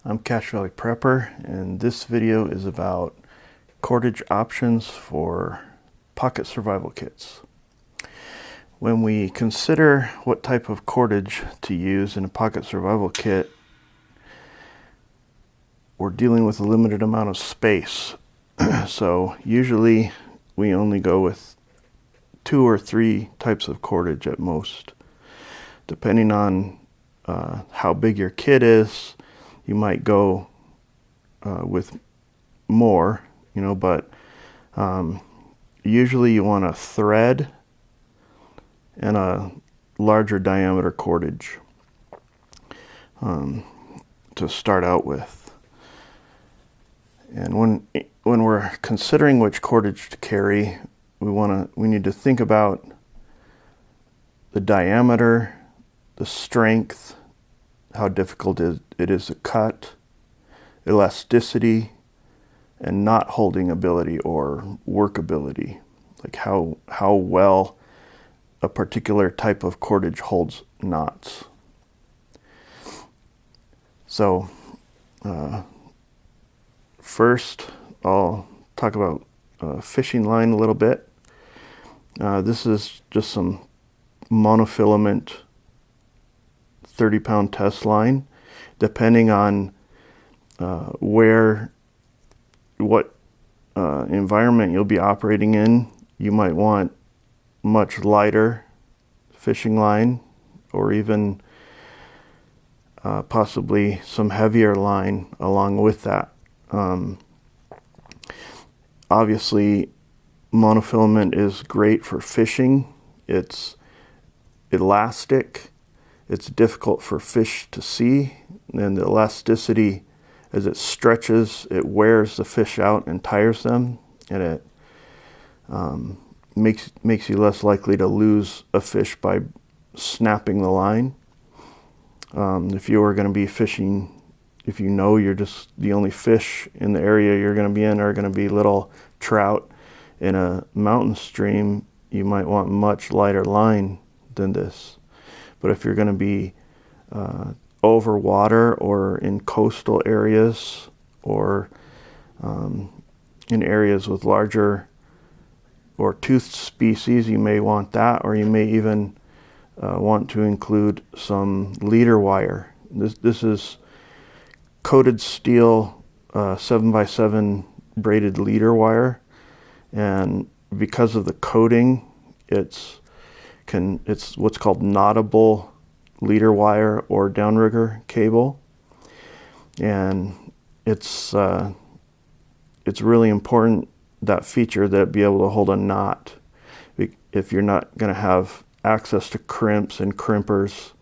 I'm Cache Valley Prepper, and this video is about cordage options for pocket survival kits. When we consider what type of cordage to use in a pocket survival kit, we're dealing with a limited amount of space. So usually we only go with 2 or 3 types of cordage at most. Depending on how big your kit is, you might go with more, but usually you want a thread and a larger diameter cordage to start out with. And when we're considering which cordage to carry, we need to think about the diameter, the strength, how difficult it is to cut, elasticity, and knot holding ability or workability, like how well a particular type of cordage holds knots. So first I'll talk about fishing line a little bit. This is just some monofilament 30-pound test line. Depending on what environment you'll be operating in, you might want much lighter fishing line, or even possibly some heavier line along with that. Obviously, monofilament is great for fishing. It's elastic. It's difficult for fish to see, and the elasticity, as it stretches, it wears the fish out and tires them, and it makes you less likely to lose a fish by snapping the line. If you are going to be fishing, if you know you're just the only fish in the area you're going to be in are going to be little trout in a mountain stream, you might want much lighter line than this. But if you're going to be over water or in coastal areas, or in areas with larger or toothed species, you may want that, or you may even want to include some leader wire. This is coated steel 7x7 braided leader wire, and because of the coating, it's what's called knottable leader wire or downrigger cable, and it's really important, that feature, that be able to hold a knot. If you're not going to have access to crimps and crimpers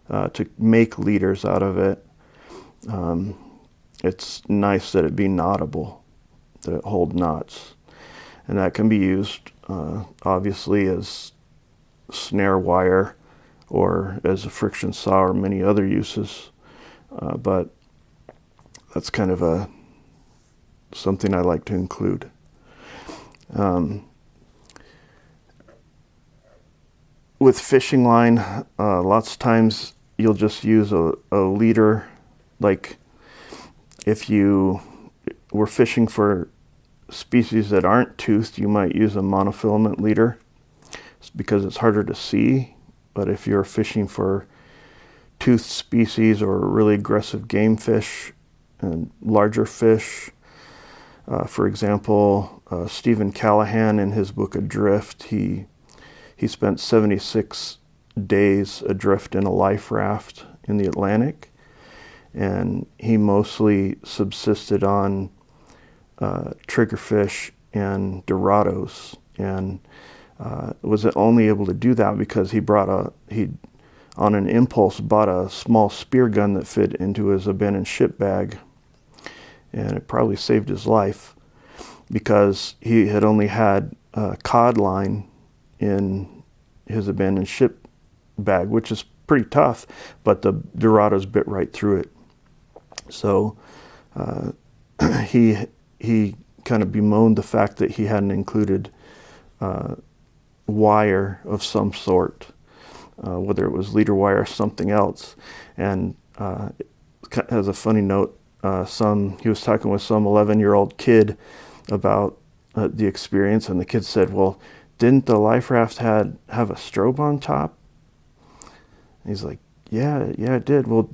to make leaders out of it, it's nice that it be knottable, that it hold knots, and that can be used obviously as snare wire or as a friction saw or many other uses, but that's kind of something I like to include. With fishing line, lots of times you'll just use a leader. Like if you were fishing for species that aren't toothed, you might use a monofilament leader because it's harder to see. But if you're fishing for toothed species or really aggressive game fish and larger fish, for example, Stephen Callahan, in his book Adrift, he spent 76 days adrift in a life raft in the Atlantic, and he mostly subsisted on triggerfish and dorados, and was only able to do that because he on an impulse bought a small spear gun that fit into his abandoned ship bag, and it probably saved his life because he had only had cod line in his abandoned ship bag, which is pretty tough, but the dorados bit right through it. So he kind of bemoaned the fact that he hadn't included wire of some sort, whether it was leader wire or something else. And as a funny note, he was talking with some 11-year-old kid about the experience, and the kid said, well, didn't the life raft have a strobe on top? And he's like, yeah, it did. Well,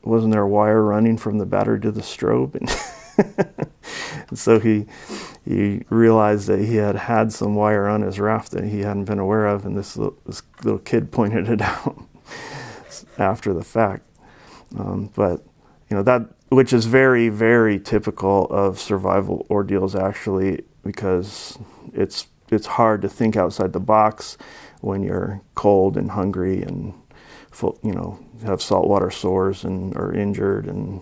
wasn't there a wire running from the battery to the strobe? And so he realized that he had some wire on his raft that he hadn't been aware of, and this little kid pointed it out after the fact. But that, which is very, very typical of survival ordeals, actually, because it's hard to think outside the box when you're cold and hungry and have saltwater sores and are injured and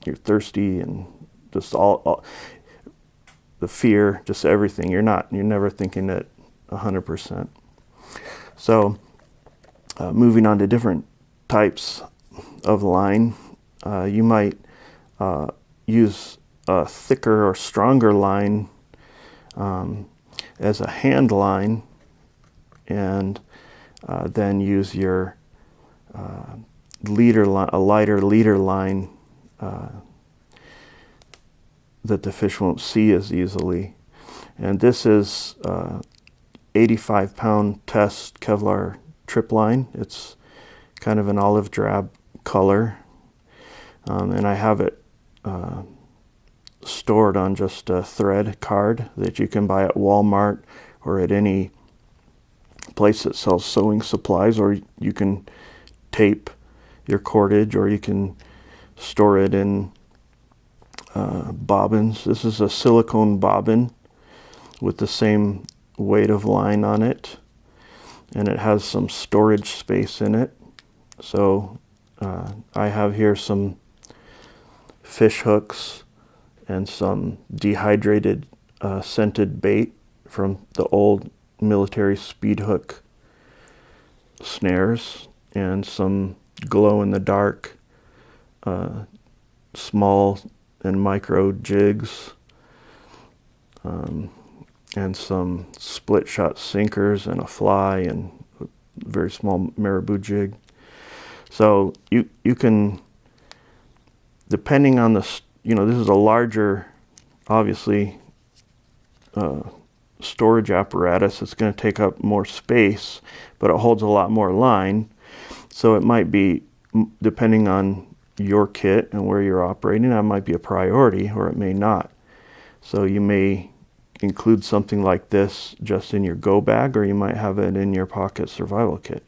you're thirsty and just all the fear, just everything. You're never thinking it 100%. So moving on to different types of line, you might use a thicker or stronger line as a hand line, and then use your a lighter leader line that the fish won't see as easily. And this is 85-pound test Kevlar trip line. It's kind of an olive drab color, and I have it stored on just a thread card that you can buy at Walmart or at any place that sells sewing supplies, or you can tape your cordage, or you can store it in bobbins. This is a silicone bobbin with the same weight of line on it, and it has some storage space in it. So I have here some fish hooks and some dehydrated scented bait from the old military speed hook snares, and some glow-in-the-dark small and micro jigs, and some split shot sinkers and a fly and a very small marabou jig. So you can, depending on this is a larger, obviously, storage apparatus. It's going to take up more space, but it holds a lot more line. So it might be, depending on your kit and where you're operating, that might be a priority, or it may not. So you may include something like this just in your go bag, or you might have it in your pocket survival kit.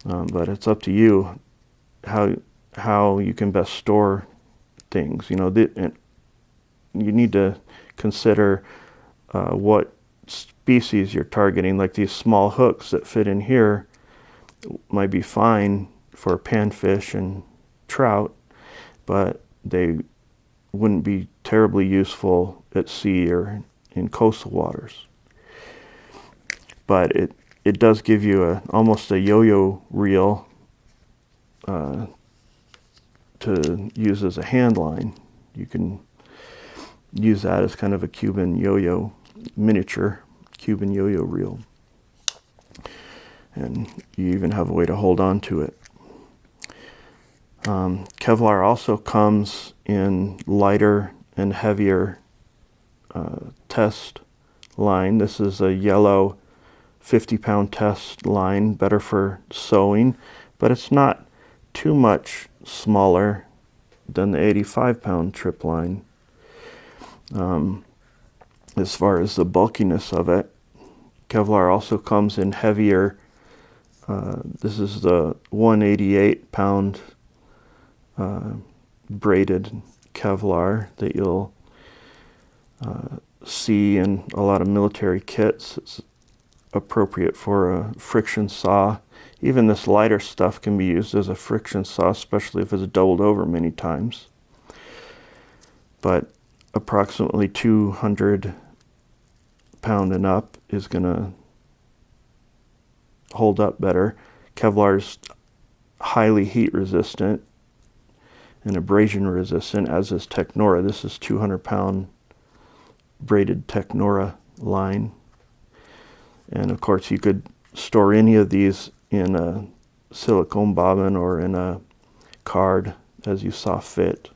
But it's up to you how you can best store things. You need to consider what species you're targeting. Like these small hooks that fit in here might be fine for panfish and trout, but they wouldn't be terribly useful at sea or in coastal waters. But it does give you almost a yo-yo reel to use as a hand line. You can use that as kind of a Cuban yo-yo, miniature Cuban yo-yo reel. And you even have a way to hold on to it. Kevlar also comes in lighter and heavier test line. This is a yellow 50-pound test line, better for sewing, but it's not too much smaller than the 85-pound trip line. As far as the bulkiness of it, Kevlar also comes in heavier. This is the 188-pound braided Kevlar that you'll see in a lot of military kits. It's appropriate for a friction saw. Even this lighter stuff can be used as a friction saw, especially if it's doubled over many times. But approximately 200 pound and up is going to hold up better. Kevlar's highly heat resistant and abrasion resistant, as is Technora. This is 200-pound braided Technora line. And of course you could store any of these in a silicone bobbin or in a card as you saw fit.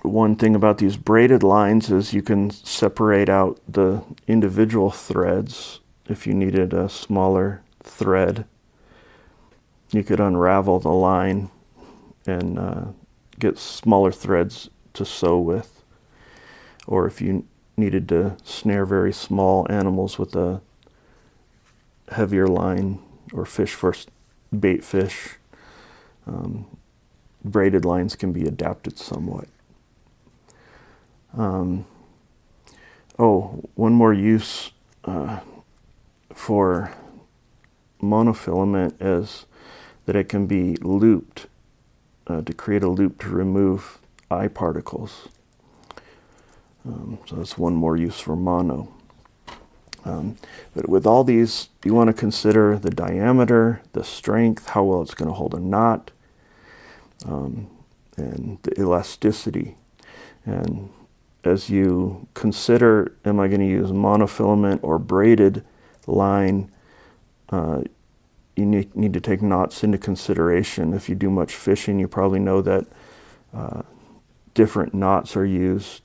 One thing about these braided lines is you can separate out the individual threads. If you needed a smaller thread, you could unravel the line and get smaller threads to sew with. Or if you needed to snare very small animals with a heavier line, or fish for bait fish, braided lines can be adapted somewhat. One more use for monofilament is that it can be looped to create a loop to remove eye particles. So that's one more use for mono. But with all these, you want to consider the diameter, the strength, how well it's going to hold a knot, and the elasticity. And as you consider, am I going to use monofilament or braided line, you need to take knots into consideration. If you do much fishing, you probably know that different knots are used.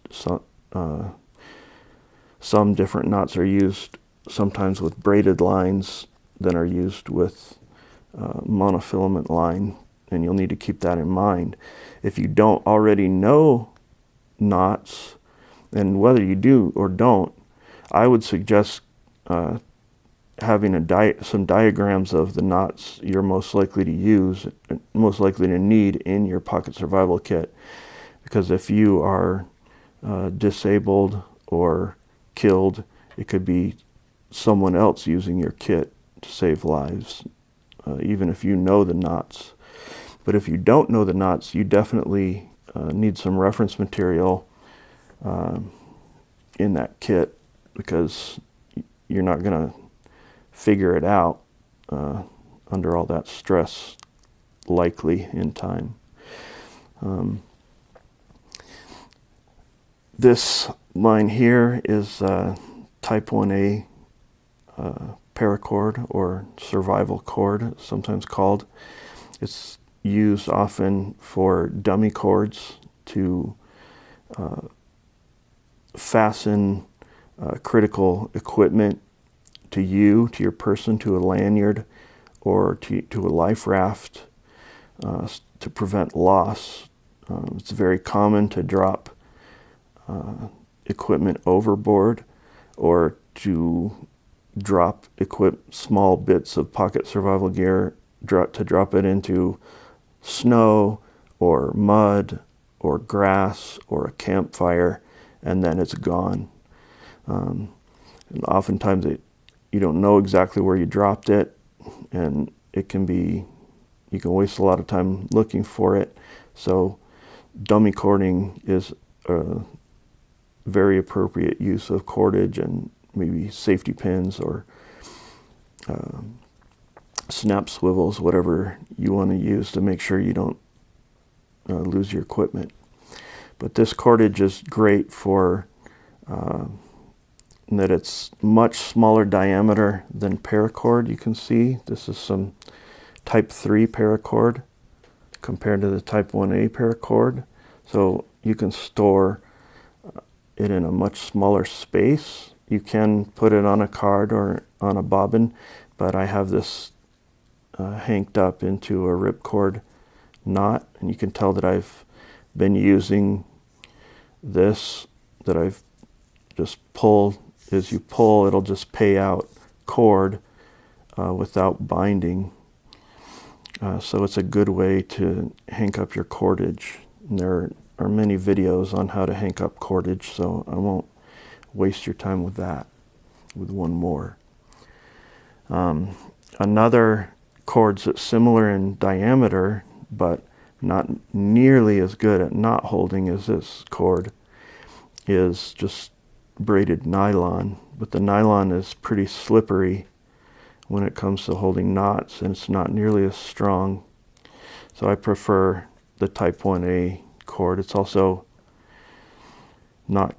Some different knots are used sometimes with braided lines than are used with monofilament line, and you'll need to keep that in mind. If you don't already know knots, and whether you do or don't, I would suggest having some diagrams of the knots you're most likely to use, most likely to need in your pocket survival kit. Because if you are disabled or killed, it could be someone else using your kit to save lives, even if you know the knots. But if you don't know the knots, you definitely need some reference material in that kit, because you're not going to figure it out under all that stress, likely in time. This line here is type 1A paracord, or survival cord, sometimes called. It's used often for dummy cords to fasten critical equipment to you, to your person, to a lanyard, or to a life raft to prevent loss. It's very common to drop equipment overboard, or to drop small bits of pocket survival gear, to drop it into snow or mud or grass or a campfire, and then it's gone. And oftentimes you don't know exactly where you dropped it, and you can waste a lot of time looking for it. So dummy cording is a very appropriate use of cordage, and maybe safety pins or snap swivels, whatever you want to use to make sure you don't lose your equipment. But this cordage is great for that it's much smaller diameter than paracord. You can see this is some type 3 paracord compared to the type 1A paracord. So you can store it in a much smaller space. You can put it on a card or on a bobbin, but I have this hanked up into a ripcord knot, and you can tell that I've been using this, that I've just pulled. As you pull, it'll just pay out cord without binding. So it's a good way to hank up your cordage. And there are many videos on how to hank up cordage, so I won't waste your time with that, with one more. Another cord that's similar in diameter, but not nearly as good at knot holding as this cord, is just braided nylon. But the nylon is pretty slippery when it comes to holding knots, and it's not nearly as strong. So I prefer the type 1A cord. It's also not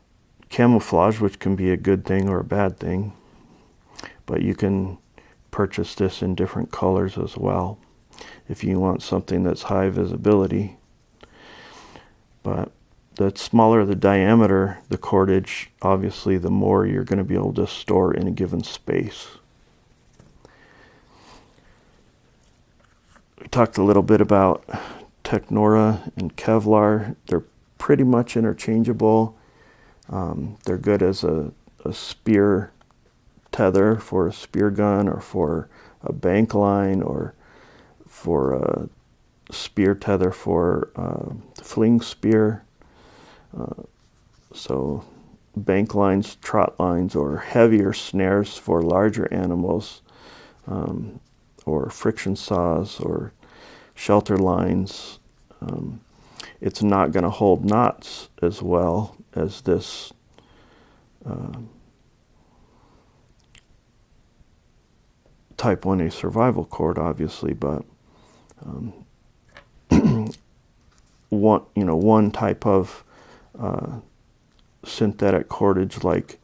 camouflage, which can be a good thing or a bad thing, but you can purchase this in different colors as well. if you want something that's high visibility. But the smaller the diameter, the cordage, obviously the more you're going to be able to store in a given space. We talked a little bit about Technora and Kevlar. They're pretty much interchangeable. They're good as a spear tether for a spear gun, or for a bank line, or for a spear tether for fling spear. So bank lines, trot lines, or heavier snares for larger animals, or friction saws, or shelter lines. It's not going to hold knots as well as this Type 1A survival cord, obviously, but one type of synthetic cordage like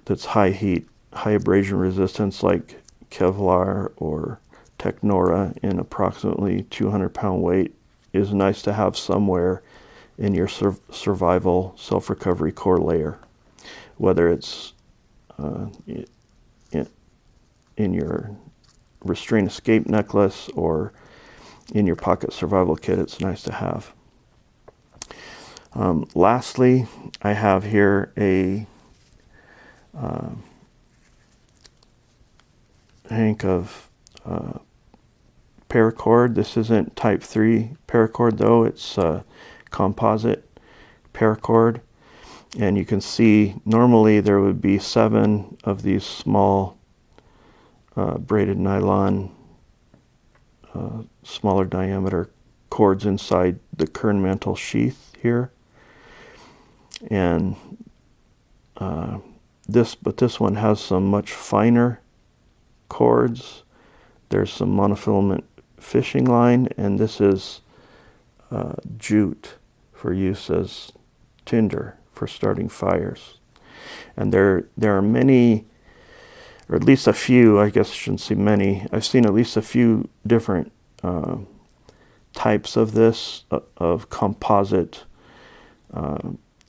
that's high heat, high abrasion resistance, like Kevlar or Technora, in approximately 200-pound weight, is nice to have somewhere in your survival self-recovery core layer, whether it's in your restraint escape necklace or in your pocket survival kit. It's nice to have. Lastly, I have here a hank of paracord. This isn't type 3 paracord though, it's composite paracord. And you can see normally there would be 7 of these small braided nylon, smaller diameter cords inside the kern mantle sheath here. And this one has some much finer cords. There's some monofilament fishing line, and this is jute for use as tinder for starting fires. And there are many, or at least a few, I guess I shouldn't say many, I've seen at least a few different types of this, of composite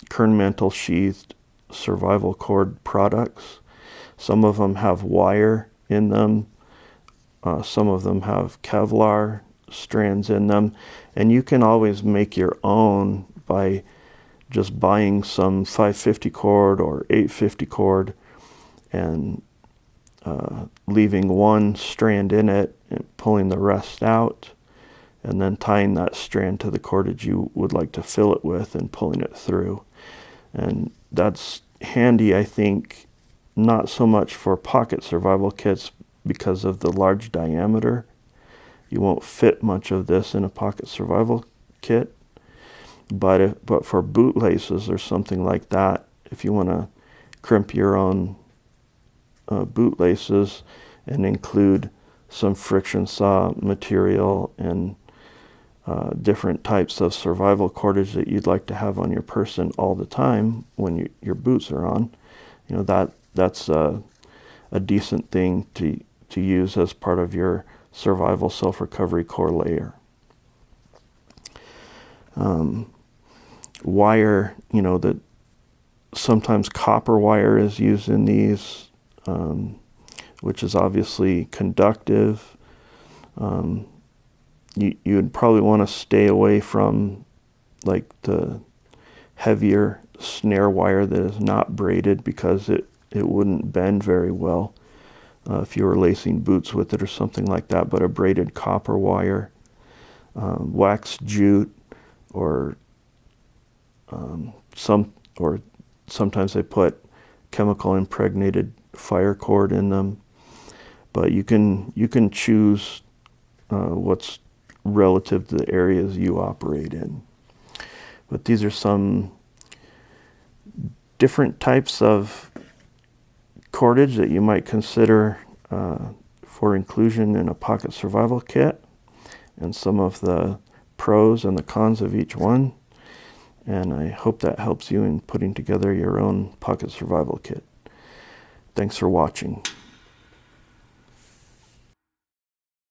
kern mantle sheathed survival cord products. Some of them have wire in them, some of them have Kevlar strands in them, and you can always make your own by just buying some 550 cord or 850 cord and leaving one strand in it and pulling the rest out, and then tying that strand to the cordage you would like to fill it with and pulling it through. And that's handy, I think, not so much for pocket survival kits because of the large diameter. You won't fit much of this in a pocket survival kit, but for bootlaces or something like that, if you want to crimp your own bootlaces and include some friction saw material and different types of survival cordage that you'd like to have on your person all the time when your boots are on, that's a decent thing to use as part of your survival self-recovery core layer. Wire, that sometimes copper wire is used in these, which is obviously conductive. You would probably want to stay away from like the heavier snare wire that is not braided, because it wouldn't bend very well if you were lacing boots with it or something like that. But a braided copper wire, wax jute, or sometimes they put chemical impregnated fire cord in them. But you can choose what's relative to the areas you operate in. But these are some different types of cordage that you might consider for inclusion in a pocket survival kit, and some of the pros and the cons of each one. And I hope that helps you in putting together your own pocket survival kit. Thanks for watching.